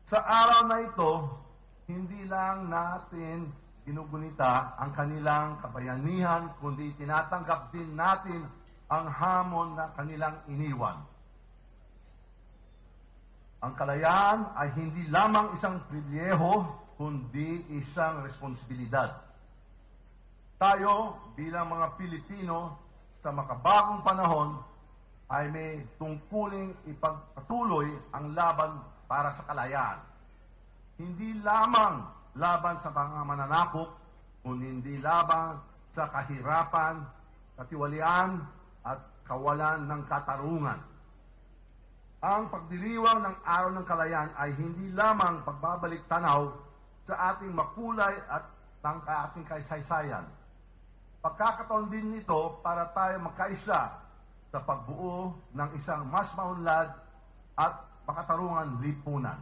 Sa araw na ito, hindi lang natin ginugunita ang kanilang kabayanihan, kundi tinatanggap din natin ang hamon na kanilang iniwan. Ang kalayaan ay hindi lamang isang pribileho, kundi isang responsibilidad. Tayo bilang mga Pilipino sa makabagong panahon ay may tungkuling ipagpatuloy ang laban para sa kalayaan. Hindi lamang laban sa mga mananakop, kundi hindi laban sa kahirapan, katiwalian at kawalan ng katarungan. Ang pagdiriwang ng Araw ng Kalayaan ay hindi lamang pagbabalik tanaw sa ating makulay at ating kaysaysayan. Pagkakataon din nito para tayo magkaisa sa pagbuo ng isang mas maunlad at makatarungan lipunan.